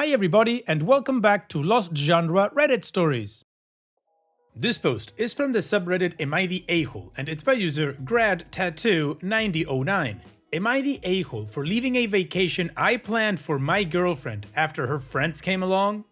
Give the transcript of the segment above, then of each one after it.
Hi everybody and welcome back to Lost Genre Reddit Stories. This post is from the subreddit Am I the A-hole and it's by user GradTattoo9009. Am I the a-hole for leaving a vacation I planned for my girlfriend after her friends came along?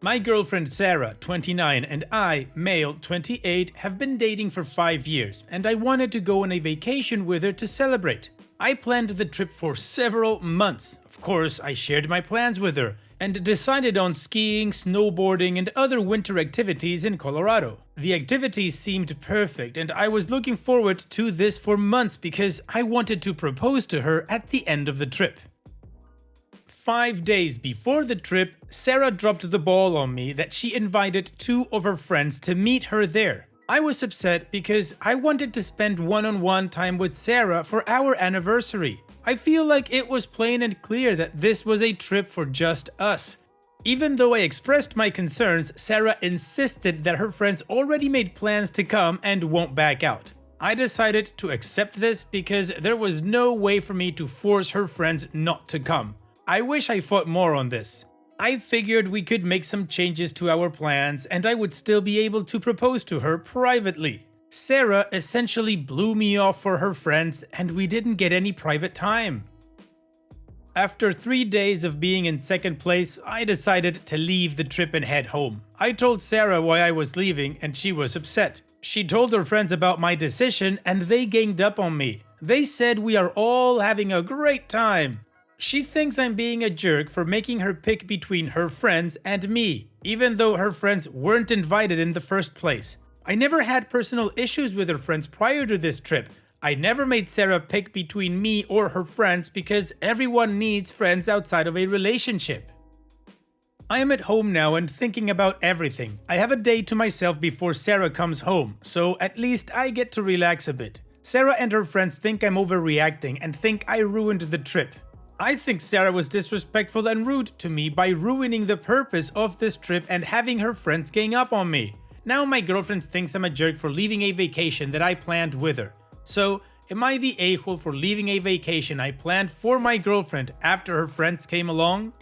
My girlfriend Sarah, 29, and I, male, 28, have been dating for 5 years and I wanted to go on a vacation with her to celebrate. I planned the trip for several months. Of course, I shared my plans with her and decided on skiing, snowboarding, and other winter activities in Colorado. The activities seemed perfect and I was looking forward to this for months because I wanted to propose to her at the end of the trip. 5 days before the trip, Sarah dropped the ball on me that she invited 2 of her friends to meet her there. I was upset because I wanted to spend one-on-one time with Sarah for our anniversary. I feel like it was plain and clear that this was a trip for just us. Even though I expressed my concerns, Sarah insisted that her friends already made plans to come and won't back out. I decided to accept this because there was no way for me to force her friends not to come. I wish I fought more on this. I figured we could make some changes to our plans and I would still be able to propose to her privately. Sarah essentially blew me off for her friends and we didn't get any private time. After 3 days of being in second place, I decided to leave the trip and head home. I told Sarah why I was leaving and she was upset. She told her friends about my decision and they ganged up on me. They said we are all having a great time. She thinks I'm being a jerk for making her pick between her friends and me, even though her friends weren't invited in the first place. I never had personal issues with her friends prior to this trip. I never made Sarah pick between me or her friends because everyone needs friends outside of a relationship. I am at home now and thinking about everything. I have a day to myself before Sarah comes home, so at least I get to relax a bit. Sarah and her friends think I'm overreacting and think I ruined the trip. I think Sarah was disrespectful and rude to me by ruining the purpose of this trip and having her friends gang up on me. Now my girlfriend thinks I'm a jerk for leaving a vacation that I planned with her. So, am I the a-hole for leaving a vacation I planned for my girlfriend after her friends came along?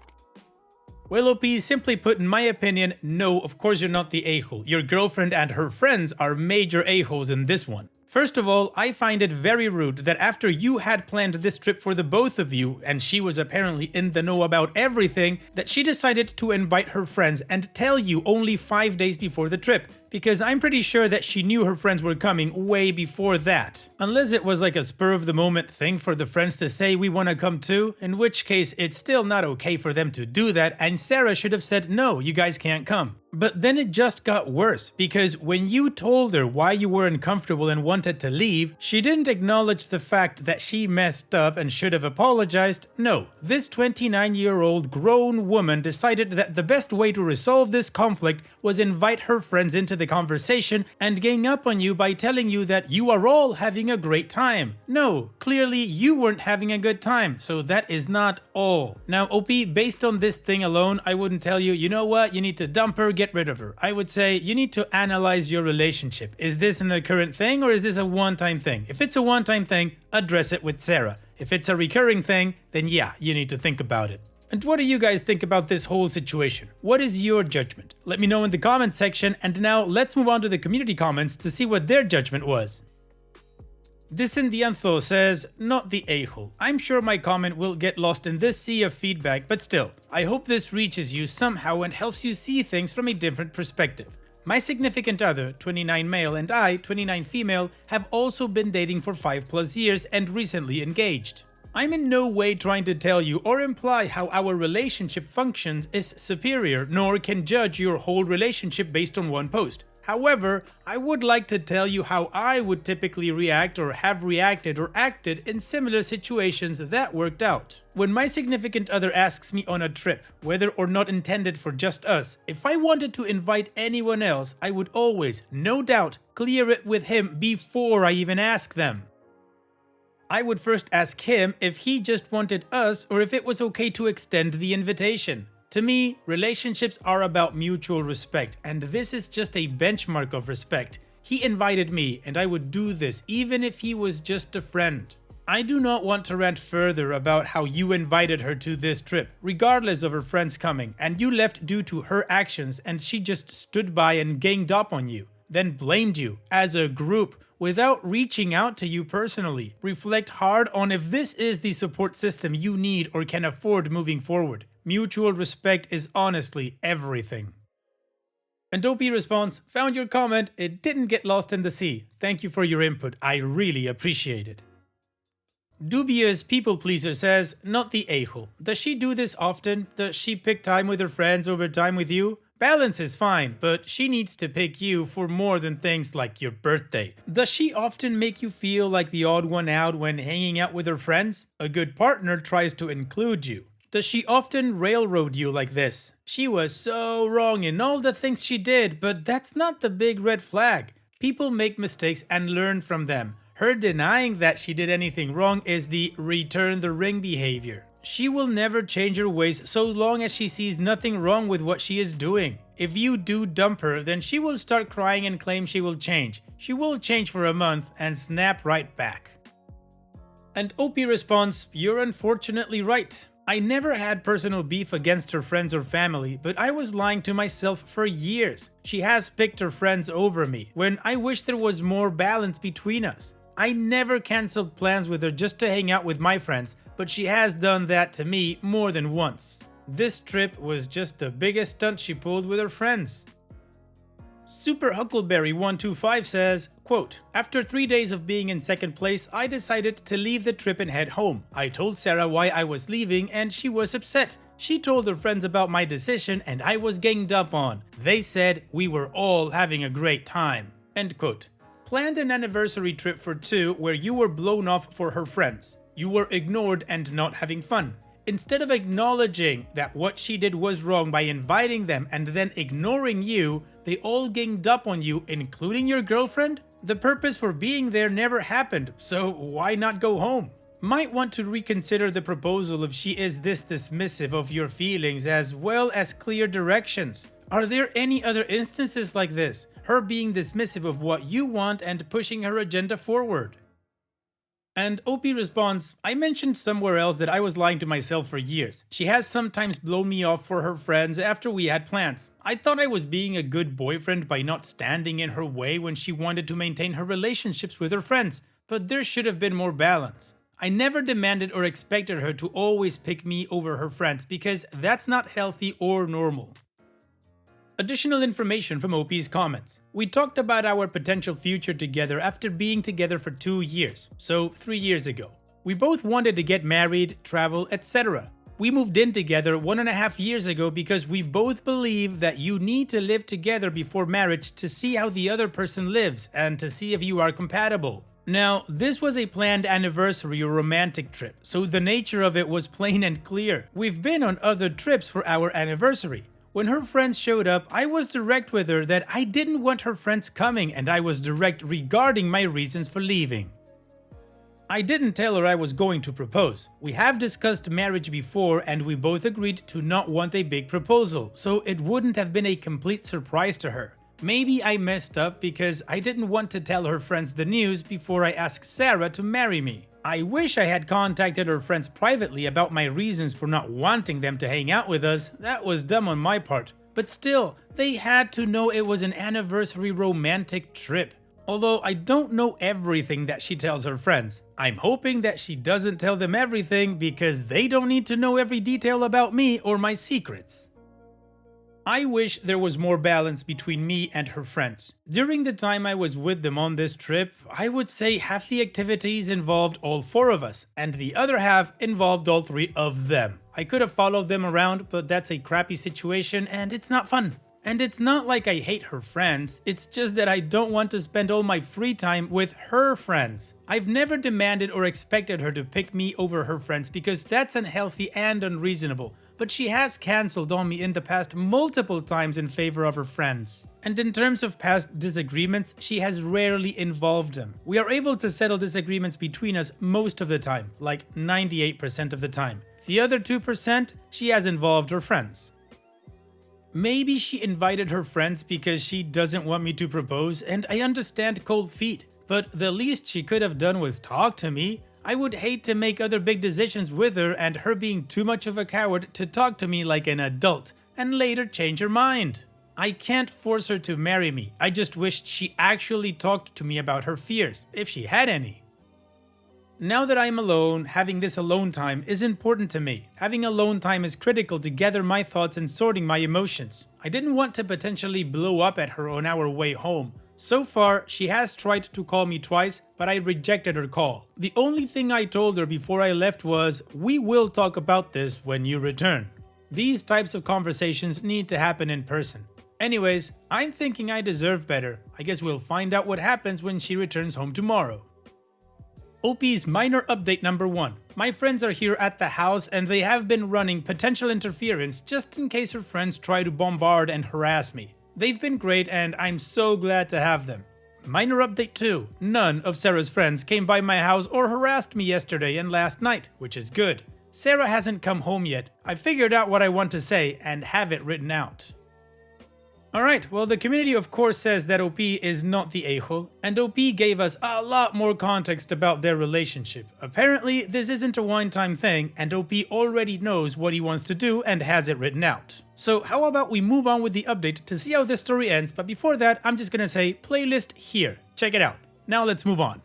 Well, OP, simply put, in my opinion, no, of course you're not the a-hole. Your girlfriend and her friends are major a-holes in this one. First of all, I find it very rude that after you had planned this trip for the both of you, and she was apparently in the know about everything, that she decided to invite her friends and tell you only 5 days before the trip. Because I'm pretty sure that she knew her friends were coming way before that. Unless it was like a spur of the moment thing for the friends to say we wanna come too, in which case it's still not okay for them to do that and Sarah should have said no, you guys can't come. But then it just got worse, because when you told her why you were uncomfortable and wanted to leave, she didn't acknowledge the fact that she messed up and should have apologized. No, this 29-year-old grown woman decided that the best way to resolve this conflict was invite her friends into the conversation and gang up on you by telling you that you are all having a great time. No, clearly you weren't having a good time, so that is not all. Now OP, based on this thing alone, I wouldn't tell you, you know what, you need to dump her, get rid of her. I would say you need to analyze your relationship. Is this an current thing or is this a one-time thing? If it's a one-time thing, address it with Sarah. If it's a recurring thing, then yeah, you need to think about it. And what do you guys think about this whole situation? What is your judgment? Let me know in the comment section, and now let's move on to the community comments to see what their judgment was. Disindiantho says, not the a-hole. I'm sure my comment will get lost in this sea of feedback, but still, I hope this reaches you somehow and helps you see things from a different perspective. My significant other, 29 male, and I, 29 female, have also been dating for 5+ years and recently engaged. I'm in no way trying to tell you or imply how our relationship functions is superior, nor can judge your whole relationship based on one post. However, I would like to tell you how I would typically react or have reacted or acted in similar situations that worked out. When my significant other asks me on a trip, whether or not intended for just us, if I wanted to invite anyone else, I would always, no doubt, clear it with him before I even ask them. I would first ask him if he just wanted us or if it was okay to extend the invitation. To me, relationships are about mutual respect, and this is just a benchmark of respect. He invited me, and I would do this even if he was just a friend. I do not want to rant further about how you invited her to this trip, regardless of her friends coming, and you left due to her actions and she just stood by and ganged up on you, then blamed you, as a group, without reaching out to you personally. Reflect hard on if this is the support system you need or can afford moving forward. Mutual respect is honestly everything. And Dopey responds, found your comment, it didn't get lost in the sea. Thank you for your input, I really appreciate it. Dubious people pleaser says, not the a-hole. Does she do this often? Does she pick time with her friends over time with you? Balance is fine, but she needs to pick you for more than things like your birthday. Does she often make you feel like the odd one out when hanging out with her friends? A good partner tries to include you. Does she often railroad you like this? She was so wrong in all the things she did, but that's not the big red flag. People make mistakes and learn from them. Her denying that she did anything wrong is the return the ring behavior. She will never change her ways so long as she sees nothing wrong with what she is doing. If you do dump her, then she will start crying and claim she will change. She will change for a month and snap right back. And OP responds, you're unfortunately right. I never had personal beef against her friends or family, but I was lying to myself for years. She has picked her friends over me, when I wish there was more balance between us. I never cancelled plans with her just to hang out with my friends, but she has done that to me more than once. This trip was just the biggest stunt she pulled with her friends. Super Huckleberry 125 says, quote, after 3 days of being in second place, I decided to leave the trip and head home. I told Sarah why I was leaving and she was upset. She told her friends about my decision and I was ganged up on. They said we were all having a great time. End quote. Planned an anniversary trip for two where you were blown off for her friends. You were ignored and not having fun. Instead of acknowledging that what she did was wrong by inviting them and then ignoring you, they all ganged up on you, including your girlfriend? The purpose for being there never happened, so why not go home? Might want to reconsider the proposal if she is this dismissive of your feelings as well as clear directions. Are there any other instances like this? Her being dismissive of what you want and pushing her agenda forward. And OP responds, I mentioned somewhere else that I was lying to myself for years. She has sometimes blown me off for her friends after we had plans. I thought I was being a good boyfriend by not standing in her way when she wanted to maintain her relationships with her friends, but there should have been more balance. I never demanded or expected her to always pick me over her friends because that's not healthy or normal. Additional information from OP's comments. We talked about our potential future together after being together for 2 years, so 3 years ago. We both wanted to get married, travel, etc. We moved in together 1.5 years ago because we both believe that you need to live together before marriage to see how the other person lives and to see if you are compatible. Now, this was a planned anniversary or romantic trip, so the nature of it was plain and clear. We've been on other trips for our anniversary. When her friends showed up, I was direct with her that I didn't want her friends coming and I was direct regarding my reasons for leaving. I didn't tell her I was going to propose. We have discussed marriage before and we both agreed to not want a big proposal, so it wouldn't have been a complete surprise to her. Maybe I messed up because I didn't want to tell her friends the news before I asked Sarah to marry me. I wish I had contacted her friends privately about my reasons for not wanting them to hang out with us. That was dumb on my part. But still, they had to know it was an anniversary romantic trip. Although I don't know everything that she tells her friends. I'm hoping that she doesn't tell them everything because they don't need to know every detail about me or my secrets. I wish there was more balance between me and her friends. During the time I was with them on this trip, I would say half the activities involved all 4 of us, and the other half involved all 3 of them. I could have followed them around, but that's a crappy situation and it's not fun. And it's not like I hate her friends, it's just that I don't want to spend all my free time with her friends. I've never demanded or expected her to pick me over her friends because that's unhealthy and unreasonable. But she has cancelled on me in the past multiple times in favor of her friends. And in terms of past disagreements, she has rarely involved them. We are able to settle disagreements between us most of the time, like 98% of the time. The other 2%, she has involved her friends. Maybe she invited her friends because she doesn't want me to propose, and I understand cold feet. But the least she could have done was talk to me. I would hate to make other big decisions with her and her being too much of a coward to talk to me like an adult and later change her mind. I can't force her to marry me. I just wished she actually talked to me about her fears, if she had any. Now that I'm alone, having this alone time is important to me. Having alone time is critical to gather my thoughts and sorting my emotions. I didn't want to potentially blow up at her on our way home. So far, she has tried to call me twice, but I rejected her call. The only thing I told her before I left was, "We will talk about this when you return." These types of conversations need to happen in person. Anyways, I'm thinking I deserve better. I guess we'll find out what happens when she returns home tomorrow. OP's minor update number 1. My friends are here at the house and they have been running potential interference just in case her friends try to bombard and harass me. They've been great and I'm so glad to have them. Minor update 2. None of Sarah's friends came by my house or harassed me yesterday and last night, which is good. Sarah hasn't come home yet. I figured out what I want to say and have it written out. Alright, well the community of course says that OP is not the a-hole, and OP gave us a lot more context about their relationship. Apparently this isn't a one-time thing, and OP already knows what he wants to do and has it written out. So how about we move on with the update to see how this story ends, but before that I'm just gonna say playlist here, check it out. Now let's move on.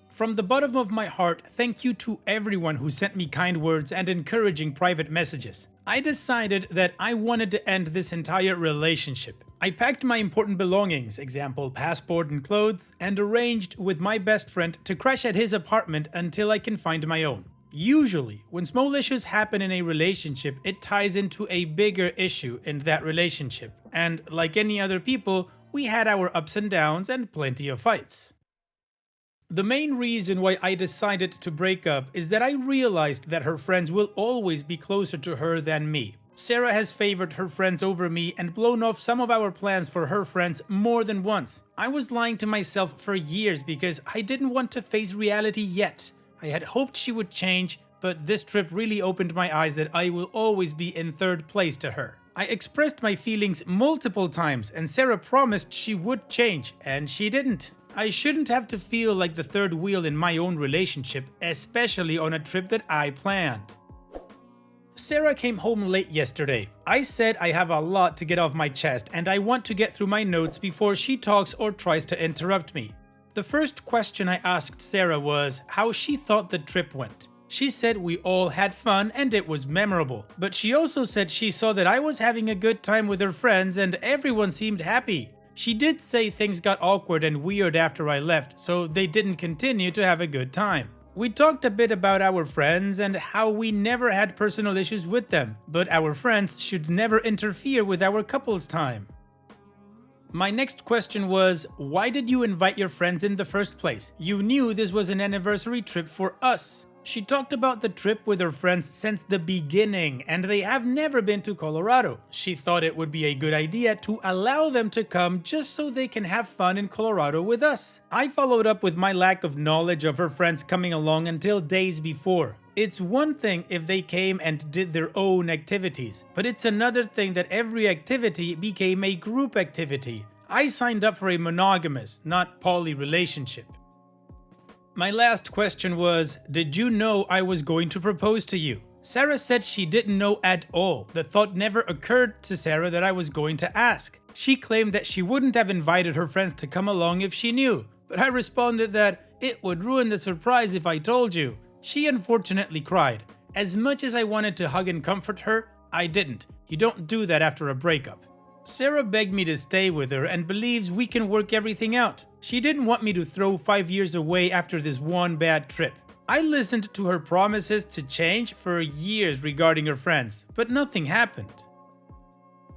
From the bottom of my heart, thank you to everyone who sent me kind words and encouraging private messages. I decided that I wanted to end this entire relationship. I packed my important belongings, example passport and clothes, and arranged with my best friend to crash at his apartment until I can find my own. Usually, when small issues happen in a relationship, it ties into a bigger issue in that relationship. And like any other people, we had our ups and downs and plenty of fights. The main reason why I decided to break up is that I realized that her friends will always be closer to her than me. Sarah has favored her friends over me and blown off some of our plans for her friends more than once. I was lying to myself for years because I didn't want to face reality yet. I had hoped she would change, but this trip really opened my eyes that I will always be in third place to her. I expressed my feelings multiple times and Sarah promised she would change, and she didn't. I shouldn't have to feel like the third wheel in my own relationship, especially on a trip that I planned. Sarah came home late yesterday. I said I have a lot to get off my chest and I want to get through my notes before she talks or tries to interrupt me. The first question I asked Sarah was how she thought the trip went. She said we all had fun and it was memorable, but she also said she saw that I was having a good time with her friends and everyone seemed happy. She did say things got awkward and weird after I left, so they didn't continue to have a good time. We talked a bit about our friends and how we never had personal issues with them, but our friends should never interfere with our couple's time. My next question was, why did you invite your friends in the first place? You knew this was an anniversary trip for us. She talked about the trip with her friends since the beginning, and they have never been to Colorado. She thought it would be a good idea to allow them to come just so they can have fun in Colorado with us. I followed up with my lack of knowledge of her friends coming along until days before. It's one thing if they came and did their own activities, but it's another thing that every activity became a group activity. I signed up for a monogamous, not poly relationship. My last question was, did you know I was going to propose to you? Sarah said she didn't know at all. The thought never occurred to Sarah that I was going to ask. She claimed that she wouldn't have invited her friends to come along if she knew, but I responded that it would ruin the surprise if I told you. She unfortunately cried. As much as I wanted to hug and comfort her, I didn't. You don't do that after a breakup. Sarah begged me to stay with her and believes we can work everything out. She didn't want me to throw 5 years away after this one bad trip. I listened to her promises to change for years regarding her friends, but nothing happened.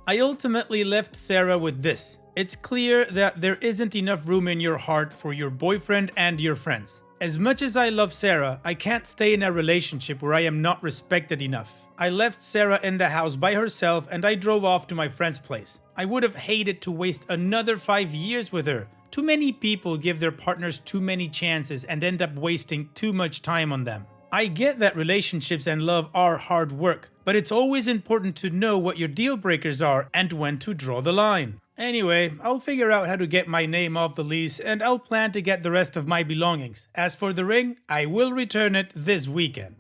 I ultimately left Sarah with this. It's clear that there isn't enough room in your heart for your boyfriend and your friends. As much as I love Sarah, I can't stay in a relationship where I am not respected enough. I left Sarah in the house by herself and I drove off to my friend's place. I would have hated to waste another 5 years with her. Too many people give their partners too many chances and end up wasting too much time on them. I get that relationships and love are hard work, but it's always important to know what your deal breakers are and when to draw the line. Anyway, I'll figure out how to get my name off the lease and I'll plan to get the rest of my belongings. As for the ring, I will return it this weekend.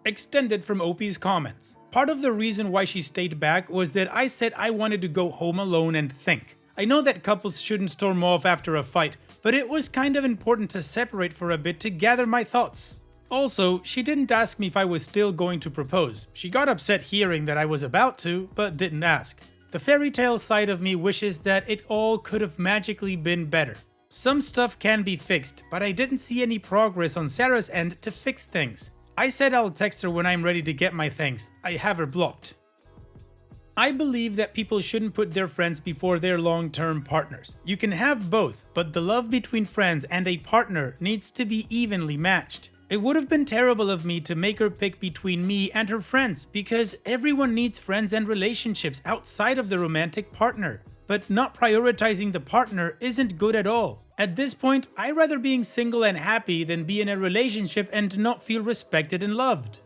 Extended from Opie's comments. Part of the reason why she stayed back was that I said I wanted to go home alone and think. I know that couples shouldn't storm off after a fight, but it was kind of important to separate for a bit to gather my thoughts. Also, she didn't ask me if I was still going to propose. She got upset hearing that I was about to, but didn't ask. The fairy tale side of me wishes that it all could have magically been better. Some stuff can be fixed, but I didn't see any progress on Sarah's end to fix things. I said I'll text her when I'm ready to get my things. I have her blocked. I believe that people shouldn't put their friends before their long-term partners. You can have both, but the love between friends and a partner needs to be evenly matched. It would have been terrible of me to make her pick between me and her friends, because everyone needs friends and relationships outside of the romantic partner. But not prioritizing the partner isn't good at all. At this point, I'd rather being single and happy than be in a relationship and not feel respected and loved.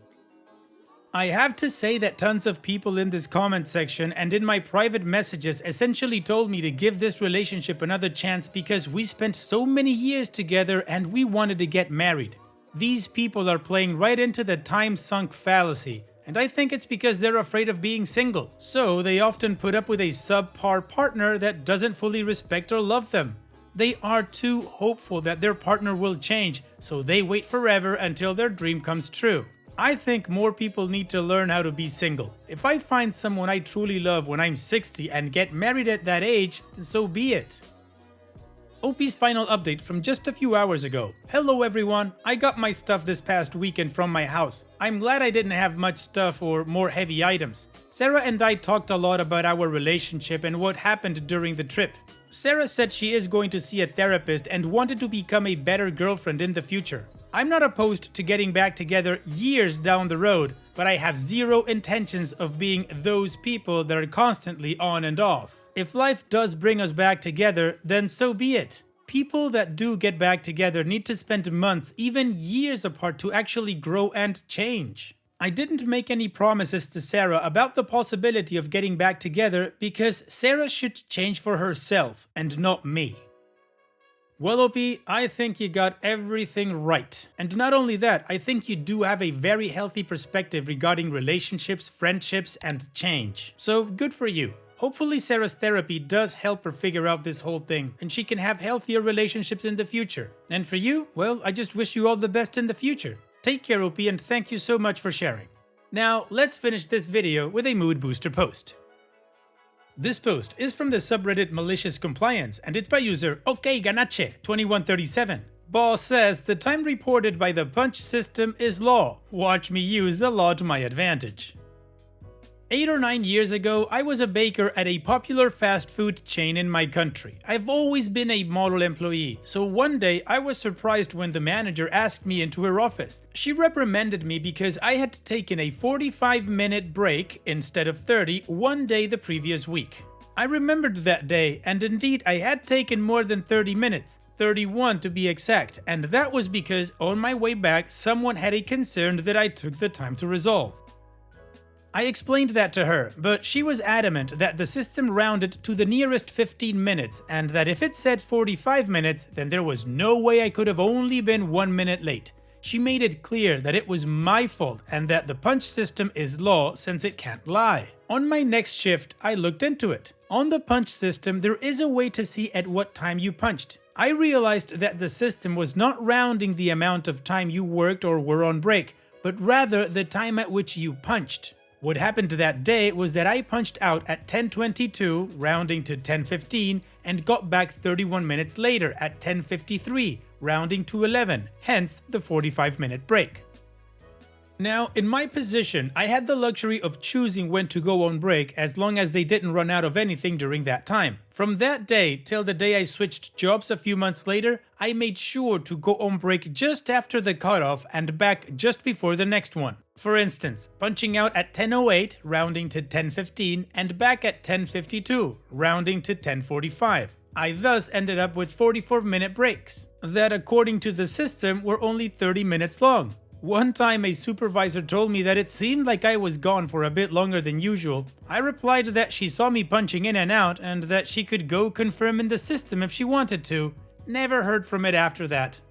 I have to say that tons of people in this comment section and in my private messages essentially told me to give this relationship another chance because we spent so many years together and we wanted to get married. These people are playing right into the time-sunk fallacy, and I think it's because they're afraid of being single. So they often put up with a subpar partner that doesn't fully respect or love them. They are too hopeful that their partner will change, so they wait forever until their dream comes true. I think more people need to learn how to be single. If I find someone I truly love when I'm 60 and get married at that age, so be it. Opie's final update from just a few hours ago. Hello everyone, I got my stuff this past weekend from my house. I'm glad I didn't have much stuff or more heavy items. Sarah and I talked a lot about our relationship and what happened during the trip. Sarah said she is going to see a therapist and wanted to become a better girlfriend in the future. I'm not opposed to getting back together years down the road, but I have zero intentions of being those people that are constantly on and off. If life does bring us back together, then so be it. People that do get back together need to spend months, even years apart to actually grow and change. I didn't make any promises to Sarah about the possibility of getting back together because Sarah should change for herself and not me. Well, Opie, I think you got everything right. And not only that, I think you do have a very healthy perspective regarding relationships, friendships, and change. So good for you. Hopefully Sarah's therapy does help her figure out this whole thing and she can have healthier relationships in the future. And for you, well, I just wish you all the best in the future. Take care, Opie, and thank you so much for sharing. Now, let's finish this video with a mood booster post. This post is from the subreddit Malicious Compliance and it's by user OKGanache2137. Boss says the time reported by the punch system is law. Watch me use the law to my advantage. 8 or 9 years ago, I was a baker at a popular fast food chain in my country. I've always been a model employee, so one day I was surprised when the manager asked me into her office. She reprimanded me because I had taken a 45-minute break instead of 30 one day the previous week. I remembered that day, and indeed I had taken more than 30 minutes. 31 to be exact, and that was because on my way back someone had a concern that I took the time to resolve. I explained that to her, but she was adamant that the system rounded to the nearest 15 minutes and that if it said 45 minutes, then there was no way I could have only been 1 minute late. She made it clear that it was my fault and that the punch system is law since it can't lie. On my next shift, I looked into it. On the punch system, there is a way to see at what time you punched. I realized that the system was not rounding the amount of time you worked or were on break, but rather the time at which you punched. What happened that day was that I punched out at 10:22, rounding to 10:15, and got back 31 minutes later at 10:53, rounding to 11, hence the 45-minute break. Now, in my position, I had the luxury of choosing when to go on break as long as they didn't run out of anything during that time. From that day till the day I switched jobs a few months later, I made sure to go on break just after the cutoff and back just before the next one. For instance, punching out at 10:08, rounding to 10:15, and back at 10:52, rounding to 10:45. I thus ended up with 44-minute breaks that, according to the system, were only 30 minutes long. One time a supervisor told me that it seemed like I was gone for a bit longer than usual. I replied that she saw me punching in and out and that she could go confirm in the system if she wanted to. Never heard from it after that.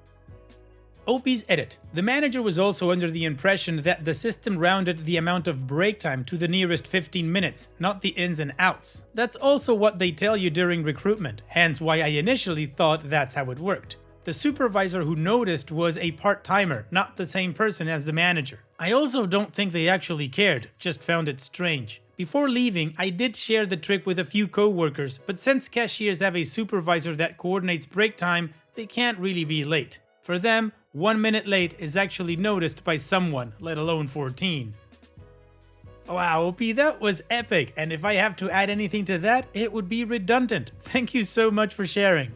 OP's edit. The manager was also under the impression that the system rounded the amount of break time to the nearest 15 minutes, not the ins and outs. That's also what they tell you during recruitment, hence why I initially thought that's how it worked. The supervisor who noticed was a part-timer, not the same person as the manager. I also don't think they actually cared, just found it strange. Before leaving, I did share the trick with a few co-workers, but since cashiers have a supervisor that coordinates break time, they can't really be late. For them, 1 minute late is actually noticed by someone, let alone 14. Wow, OP, that was epic, and if I have to add anything to that, it would be redundant. Thank you so much for sharing.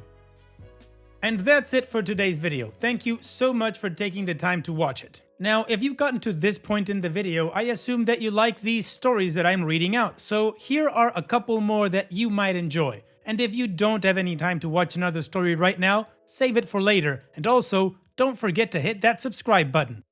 And that's it for today's video. Thank you so much for taking the time to watch it. Now, if you've gotten to this point in the video, I assume that you like these stories that I'm reading out, so here are a couple more that you might enjoy. And if you don't have any time to watch another story right now, save it for later, and also, don't forget to hit that subscribe button.